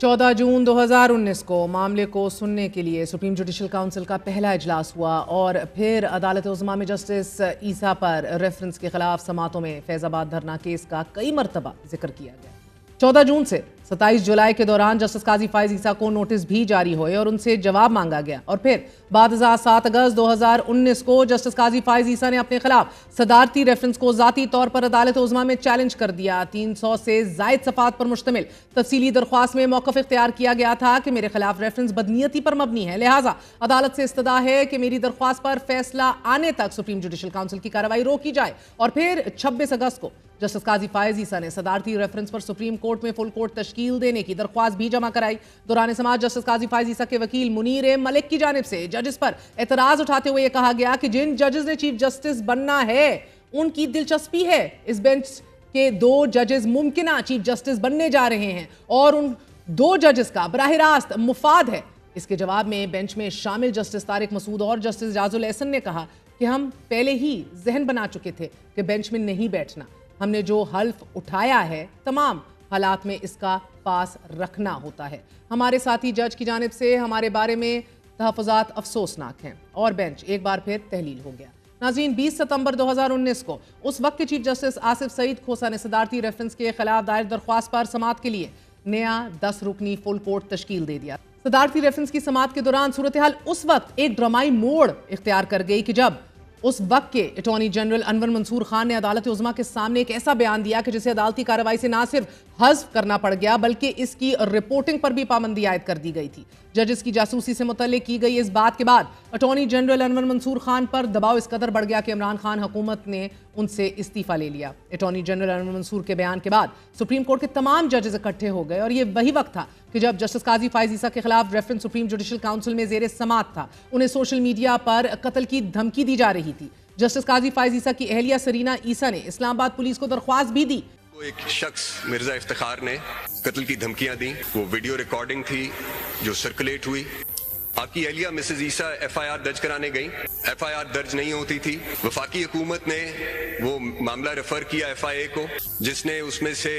14 जून 2019 को मामले को सुनने के लिए सुप्रीम जुडिशल काउंसिल का पहला इजलास हुआ और फिर अदालत उज़्मा में जस्टिस ईसा पर रेफरेंस के खिलाफ समातों में फैज़ाबाद धरना केस का कई मरतबा जिक्र किया गया। 14 जून से 27 जुलाई के दौरान जस्टिस काजी फायज ईसा को नोटिस भी जारी हुए और उनसे जवाब मांगा गया और फिर बाद 7 अगस्त 2019 को जस्टिस काजी फायज ईसा ने अपने खिलाफ सदारती रेफरेंस को जाती तौर पर अदालत उज़्मा में चैलेंज कर दिया। 300 से जायद सफ़ात पर मुश्तमिल तफसीली दरख्वास्त में मौक़िफ़ इख्तियार किया गया था कि मेरे खिलाफ रेफरेंस बदनीयती पर मबनी है, लिहाजा अदालत से इस्तदा है कि मेरी दरख्वास्त पर फैसला आने तक सुप्रीम जुडिशल काउंसिल की कार्रवाई रोकी जाए। और फिर 26 अगस्त को जस्टिस काजी फायज ईसा ने सदारती रेफरेंस पर सुप्रीम कोर्ट में फुल कोर्ट तश्कील देने की दरख्वास्त भी जमा कराई। दौरान समाज जस्टिस काजी फायज ईसा के वकील मुनीर ए मलिक की जानिब से जजेस पर एतराज उठाते हुए कहा गया कि जिन जजेस ने चीफ जस्टिस बनना है उनकी दिलचस्पी है, इस बेंच के 2 जजेस मुमकिना चीफ जस्टिस बनने जा रहे हैं और उन 2 जजेस का बराह रास्त मुफाद है। इसके जवाब में बेंच में शामिल जस्टिस तारिक मसूद और जस्टिस जाजुल एहसन ने कहा कि हम पहले ही जहन बना चुके थे कि बेंच में नहीं बैठना, हमने जो हल्फ उठाया है तमाम हालात में इसका पास रखना होता है। हमारे साथी जज की जानिब से हमारे बारे में तहफ़्फ़ुज़ात अफसोसनाक हैं और बेंच एक बार फिर तहलील हो गया। नाज़रीन, 20 सितंबर 2019 को उस वक्त के चीफ जस्टिस आसिफ सईद खोसा ने सदारती रेफरेंस के खिलाफ दायर दरख्वास्त पर समात के लिए नया 10 रुकनी फुल कोर्ट तश्कील दे दिया। सदारती रेफरेंस की समात के दौरान सूरत हाल उस वक्त एक ड्रामाई मोड़ इख्तियार कर गई कि जब उस वक्त के अटॉर्नी जनरल अनवर मंसूर खान ने अदालत उज़्मा के सामने एक ऐसा बयान दिया कि जिसे अदालती कार्रवाई से ना सिर्फ हज़्फ करना पड़ गया बल्कि इसकी रिपोर्टिंग पर भी पाबंदी आयद कर दी गई थी। जजेस की जासूसी से मुतल्लिक की गई इस बात के बाद अटॉर्नी जनरल अनवर मंसूर खान पर दबाव इस कदर बढ़ गया कि इमरान खान हुकूमत ने उनसे इस्तीफा ले लिया। अटॉर्नी जनरल अनवर मंसूर के बयान के बाद सुप्रीम कोर्ट के तमाम जजेस इकट्ठे हो गए और ये वही वक्त था कि जब जस्टिस काजी फायज ईसा के खिलाफ रेफरेंस सुप्रीम जुडिशल काउंसिल में जेर समात था। उन्हें सोशल मीडिया पर कत्ल की धमकी दी जा रही थी। जस्टिस काजी फायज ईसा की अहलिया सरीना ईसा ने इस्लामाबाद पुलिस को दरख्वास्त भी दी। एक शख्स मिर्जा इफ्तिखार ने कत्ल की धमकियां दी, वो वीडियो रिकॉर्डिंग थी जो सर्कुलेट हुई। आपकी अहलिया मिसेज ईसा FIR दर्ज कराने गई, FIR दर्ज नहीं होती थी। वफाकी हुकूमत ने वो मामला रेफर किया FIA को, जिसने उसमें से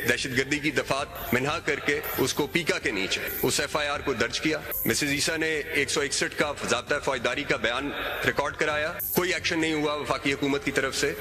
दहशतगर्दी की दफात मिन्हा करके उसको पीका के नीचे उस FIR को दर्ज किया। मिसेज ईसा ने 161 का ज़ाब्ता फौजदारी का बयान रिकॉर्ड कराया, कोई एक्शन नहीं हुआ वफाकी हुकूमत की तरफ से।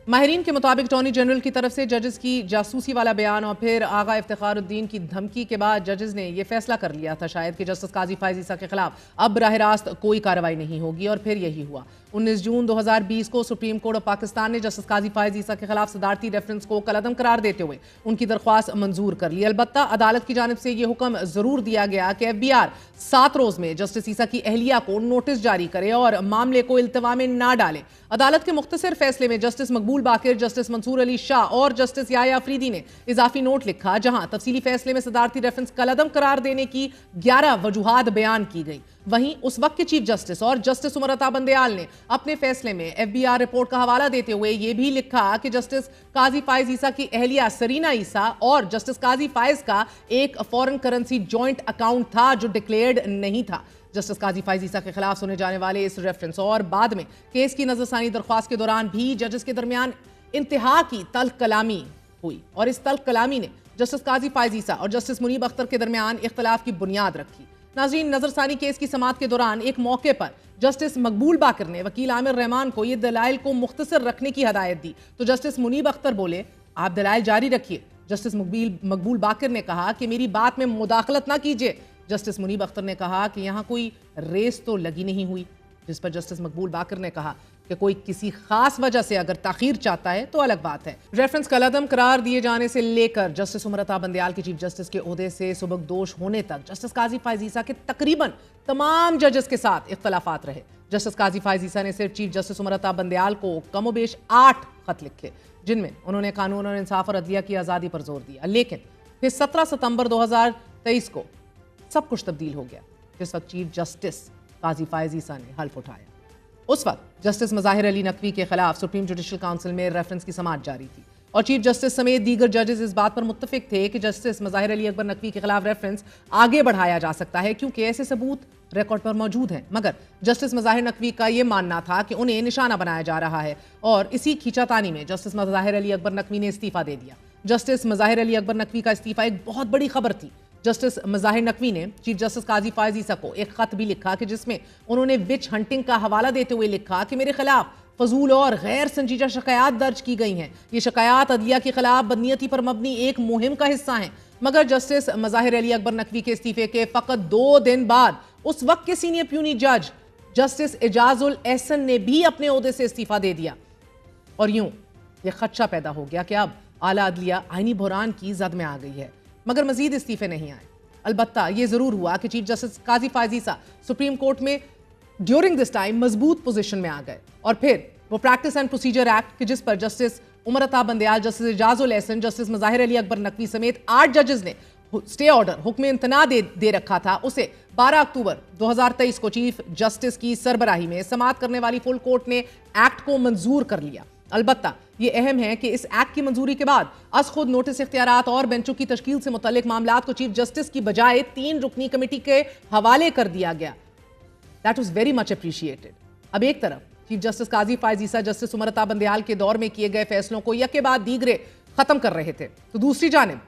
माहिरीन के मुताबिक अटॉर्नी जनरल की तरफ से जजेस की जासूसी वाला बयान और फिर आगा इफ्तिखारुद्दीन की धमकी के बाद जजेस ने यह फैसला कर लिया था शायद कि जस्टिस काजी फायज ईसा के खिलाफ अब बराह रास्त कोई कार्रवाई नहीं होगी और फिर यही हुआ। 19 जून 2020 को सुप्रीम कोर्ट ऑफ पाकिस्तान ने जस्टिस काजी फायज ईसा के खिलाफ सदारती रेफरेंस को कलअदम करार देते हुए उनकी दरख्वास्त मंजूर कर ली। अलबत्ता अदालत की जानिब से यह हुक्म जरूर दिया गया कि FBR 7 रोज में जस्टिस ईसा की अहलिया को नोटिस जारी करे और मामले को इल्तवा में ना डाले। अदालत के मुख्तसर फैसले में जस्टिस मकबूल बाकिर, जस्टिस मंसूर अली शाह और जस्टिस याया अफरीदी ने इजाफी नोट लिखा, जहां तफसीली फैसले में सदारती रेफरेंस कलअदम करार देने की 11 वजूहात बयान की गई। वहीं उस वक्त के चीफ जस्टिस और जस्टिस उमर अता बंदयाल ने अपने फैसले में FBR रिपोर्ट का हवाला देते हुए यह भी लिखा कि जस्टिस काजी फायज ईसा की अहलिया सरीना ईसा और जस्टिस काजी फायज का एक फॉरेन करेंसी जॉइंट अकाउंट था जो डिक्लेयर्ड नहीं था। जस्टिस काजी फायज ईसा के खिलाफ सुने जाने वाले इस रेफरेंस और बाद में केस की नजरसानी दरख्वास्त के दौरान भी जजेस के दरमियान इंतहा की तल्ख कलामी हुई और इस तल्ख कलामी ने जस्टिस काजी फायज ईसा और जस्टिस मुनीब अख्तर के दरमियान इख्तलाफ की बुनियाद रखी। नाज़रीन, नजरसानी केस की समात के दौरान एक मौके पर जस्टिस मकबूल बाकिर ने वकील आमिर रहमान को यह दलाइल को मुख्तसर रखने की हदायत दी तो जस्टिस मुनीब अख्तर बोले, आप दलाइल जारी रखिए। जस्टिस मकबूल बाकिर ने कहा कि मेरी बात में मुदाखलत ना कीजिए। जस्टिस मुनीब अख्तर ने कहा कि यहाँ कोई रेस तो लगी नहीं हुई, जिस पर जस्टिस मकबूल बाकिर ने कहा कि कोई किसी खास वजह से अगर ताखीर चाहता है तो अलग बात है। रेफरेंस कलअदम करार दिए जाने से लेकर जस्टिस उमर अता बंदयाल के चीफ जस्टिस के ओहदे से सुबकदोश होने तक जस्टिस काजी फायज ईसा के तकरीबन तमाम जजेस के साथ इख्तलाफात रहे। जस्टिस काजी फायज ईसा ने सिर्फ चीफ जस्टिस उमर अता बंदयाल को कमोबेश 8 खत लिखे, जिनमें उन्होंने कानून और इंसाफ और अदलिया की आज़ादी पर जोर दिया। लेकिन फिर 17 सितंबर 2023 को सब कुछ तब्दील हो गया, जिस वक्त चीफ जस्टिस काजी फायज ईसा ने हल्फ उठाया। उस वक्त जस्टिस मज़ाहिर अली नकवी के खिलाफ सुप्रीम जुडिशल काउंसिल में रेफरेंस की समात जारी थी और चीफ जस्टिस समेत दीगर जजेस इस बात पर मुत्तफिक थे कि जस्टिस मज़ाहिर अली अकबर नकवी के खिलाफ रेफरेंस आगे बढ़ाया जा सकता है क्योंकि ऐसे सबूत रिकॉर्ड पर मौजूद हैं। मगर जस्टिस मज़ाहिर नकवी का यह मानना था कि उन्हें निशाना बनाया जा रहा है और इसी खींचातानी में जस्टिस मज़ाहिर अली अकबर नकवी ने इस्तीफा दे दिया। जस्टिस मज़ाहिर अली अकबर नकवी का इस्तीफा एक बहुत बड़ी खबर थी। जस्टिस मज़ाहिर नकवी ने चीफ जस्टिस काजी फायज़ ईसा को एक खत भी लिखा कि जिसमें उन्होंने विच हंटिंग का हवाला देते हुए लिखा कि मेरे खिलाफ फजूल और गैर संजीदा शिकायत दर्ज की गई हैं। ये शिकायत अदलिया के खिलाफ बदनीयती पर मबनी एक मुहिम का हिस्सा हैं। मगर जस्टिस मज़ाहिर अली अकबर नकवी के इस्तीफे के फ़कत 2 दिन बाद उस वक्त के सीनियर प्यूनी जज जस्टिस एजाजुल एहसन ने भी अपने ओहदे से इस्तीफा दे दिया और यूं यह खदशा पैदा हो गया कि अब आला अदलिया आईनी बहरान की जद में आ गई है। मगर मजीद इस्तीफे नहीं आए। अलबत्ता यह जरूर हुआ कि चीफ जस्टिस काजी फायज़ ईसा सुप्रीम कोर्ट में ड्यूरिंग दिस टाइम मजबूत पोजीशन में आ गए और फिर वो प्रैक्टिस एंड प्रोसीजर एक्ट कि जिस पर justice Umar Ata Bandial, justice Ejazul Ehsan, justice Mazahir Ali Akbar Naqvi समेत 8 जजेस ने स्टे ऑर्डर हुक्म इम्तना दे रखा था, उसे 12 अक्टूबर 2023 को चीफ जस्टिस की सरबराही में समाअत करने वाली फुल कोर्ट ने एक्ट को मंजूर कर लिया। अलबत्ता ये अहम है कि इस एक्ट की मंजूरी के बाद अज खुद नोटिस इख्तियारात और बेंचों की तश्कील से मुतल्लिक मामलात को चीफ जस्टिस की बजाय 3 रुकनी कमेटी के हवाले कर दिया गया। That was very much appreciated. अब एक तरफ चीफ जस्टिस काजी फायज़ ईसा जस्टिस उमर अता बंदयाल के दौर में किए गए फैसलों को यके बाद दीगरे खत्म कर रहे थे, तो दूसरी जानिब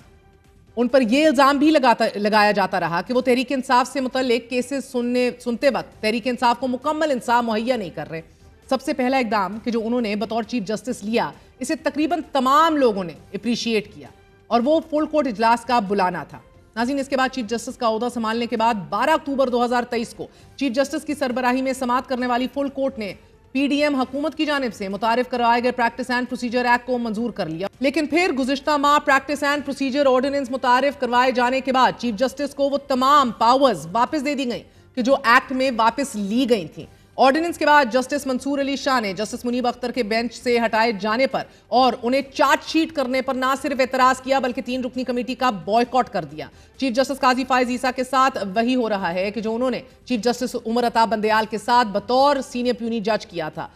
उन पर यह इल्जाम भी लगाया जाता रहा कि वो तहरीक इंसाफ से मुतल्लिक केसेस सुनते वक्त तहरीक इंसाफ को मुकम्मल इंसाफ मुहैया नहीं कर रहे। सबसे पहला इकदाम कि जो उन्होंने बतौर चीफ जस्टिस लिया, इसे तकरीबन तमाम लोगों ने अप्रिशिएट किया और वो फुल कोर्ट इजलास का बुलाना था। नाज़रीन, इसके बाद चीफ जस्टिस का ओहदा संभालने के बाद 12 अक्टूबर 2023 को चीफ जस्टिस की सरबराही में समाअत करने वाली फुल कोर्ट ने पीडीएम हुकूमत की जानिब से मुतारिफ करवाए गए प्रैक्टिस एंड प्रोसीजर एक्ट को मंजूर कर लिया। लेकिन फिर गुज़िश्ता माह प्रैक्टिस एंड प्रोसीजर ऑर्डिनेंस मुतारिफ करवाए जाने के बाद चीफ जस्टिस को वो तमाम पावर्स वापस दे दी गई कि जो एक्ट में वापस ली गई थी। ऑर्डिनेंस के बाद जस्टिस मंसूर अली शाह ने जस्टिस मुनीब अख्तर के बेंच से हटाए जाने पर और उन्हें चार्जशीट करने पर ना सिर्फ एतराज किया बल्कि 3 रुकनी कमेटी का बॉयकॉट कर दिया। चीफ जस्टिस काजी फायज़ ईसा के साथ वही हो रहा है कि जो उन्होंने चीफ जस्टिस उमर अता बंदयाल के साथ बतौर सीनियर प्यूनी जज किया था।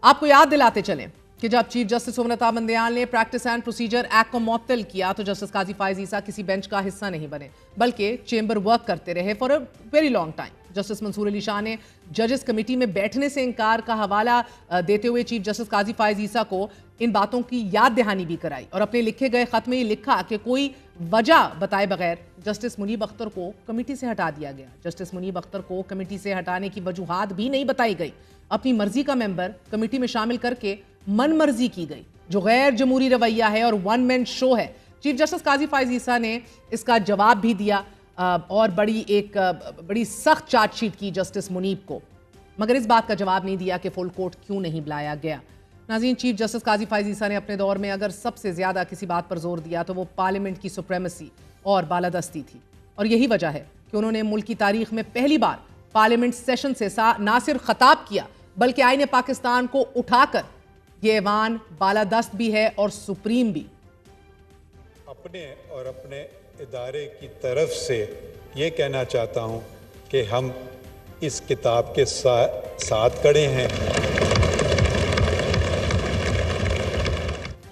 आपको याद दिलाते चलें कि जब चीफ जस्टिस उमर अता बंदयाल ने प्रैक्टिस एंड प्रोसीजर एक्ट को मुअत्तल किया तो जस्टिस काजी फायज़ ईसा किसी बेंच का हिस्सा नहीं बने बल्कि चेंबर वर्क करते रहे for a very long time. Justice Mansoor Ali Shah ने जजेस कमेटी में बैठने से इनकार का हवाला देते हुए चीफ जस्टिस काजी फायज़ ईसा को इन बातों की याद दहानी भी कराई और अपने लिखे गए खत में ये लिखा कि कोई वजह बताए बगैर जस्टिस मुनीब अख्तर को कमेटी से हटा दिया गया। जस्टिस मुनीब अख्तर को कमेटी से हटाने की वजूहात भी नहीं बताई गई। अपनी मर्जी का मेंबर कमेटी में शामिल करके मन मर्जी की गई, जो गैर जमहूरी रवैया है और वन मैन शो है। चीफ जस्टिस काजी फायज़ ईसा ने इसका जवाब भी दिया और बड़ी सख्त चार्जशीट की जस्टिस मुनीब को, मगर इस बात का जवाब नहीं दिया कि फुल कोर्ट क्यों नहीं बुलाया गया। नाज़रीन, चीफ जस्टिस काजी फायज़ ईसा ने अपने दौर में अगर सबसे ज्यादा किसी बात पर जोर दिया तो वो पार्लियामेंट की सुप्रेमेसी और बालादस्ती थी और यही वजह है कि उन्होंने मुल्क की तारीख में पहली बार पार्लियामेंट सेशन से ना सिर्फ खिताब किया बल्कि आईने पाकिस्तान को उठाकर ये ऐवान बालादस्त भी है और सुप्रीम भी। अपने और अपने इदारे की तरफ से ये कहना चाहता हूँ कि हम इस किताब के साथ खड़े हैं।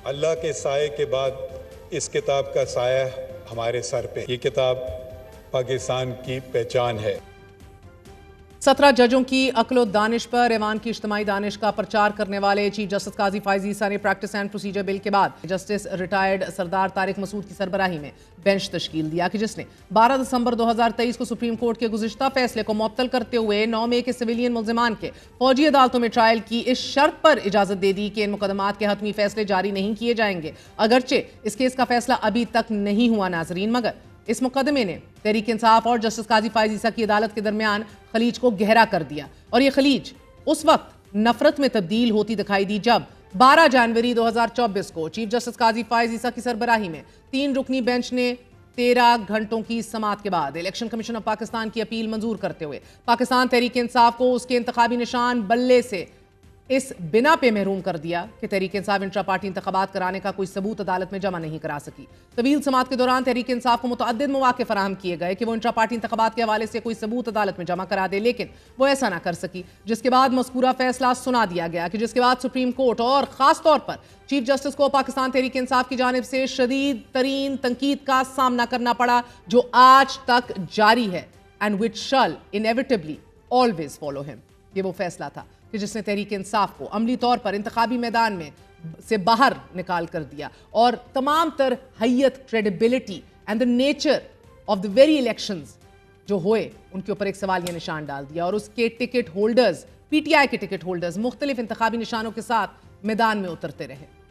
अल्लाह के साए के बाद इस किताब का साया हमारे सर पे। ये किताब पाकिस्तान की पहचान है। 17 जजों की अक्ल दानिश पर ऐवान की इज्तिमाई दानिश का प्रचार करने वाले चीफ जस्टिस काजी फायज़ ईसा ने प्रैक्टिस एंड प्रोसीजर बिल के बाद जस्टिस रिटायर्ड सरदार तारिक मसूद की सरबराही में बेंच तश्कील दिया कि जिसने 12 दिसंबर 2023 को सुप्रीम कोर्ट के गुज़िश्ता फैसले को मुअत्तल करते हुए 9 मई के सिविलियन मुल्ज़िमान के फौजी अदालतों में ट्रायल की इस शर्त पर इजाज़त दे दी कि इन मुकदमात के हतमी फैसले जारी नहीं किए जाएंगे। अगरचे इस केस का फैसला अभी तक नहीं हुआ नाजरीन, मगर इस मुकदमे ने तहरीक इंसाफ और जस्टिस काजी फायज़ ईसा की अदालत के दरमियान खलीज को गहरा कर दिया और ये खलीज उस वक्त नफरत में तब्दील होती दिखाई दी जब 12 जनवरी 2024 को चीफ जस्टिस काजी फायज़ ईसा की सरबराही में 3 रुकनी बेंच ने 13 घंटों की समाअत के बाद इलेक्शन कमीशन ऑफ पाकिस्तान की अपील मंजूर करते हुए पाकिस्तान तहरीक इंसाफ को उसके इंतखाबी निशान बल्ले से इस बिना पे महरूम कर दिया कि तहरीक इंसाफ इंट्रा पार्टी इंतखाबात कराने का कोई सबूत अदालत में जमा नहीं करा सकी। तवील समाअत के दौरान तहरीक इंसाफ को मुतअद्दिद मौके फराहम किए गए कि वो इंट्रा पार्टी इंतखाबात के हवाले से कोई सबूत अदालत में जमा करा दे, लेकिन वो ऐसा ना कर सकी, जिसके बाद मज़कूरा फैसला सुना दिया गया कि जिसके बाद सुप्रीम कोर्ट और खास तौर पर चीफ जस्टिस को पाकिस्तान तहरीक इंसाफ की जानिब से शदीद तरीन तनकीद का सामना करना पड़ा, जो आज तक जारी है and which shall inevitably always follow him. ये वो फैसला था कि जिसने तहरीक इंसाफ को अमली तौर पर इंतखाबी मैदान में से बाहर निकाल कर दिया और तमाम तर हैयत, credibility and the nature of the very elections जो हुए उनके ऊपर एक सवालिया निशान डाल दिया और उसके टिकट होल्डर्स, पीटीआई के टिकट होल्डर्स मुख्तलिफ इंतखाबी निशानों के साथ मैदान में उतरते रहे।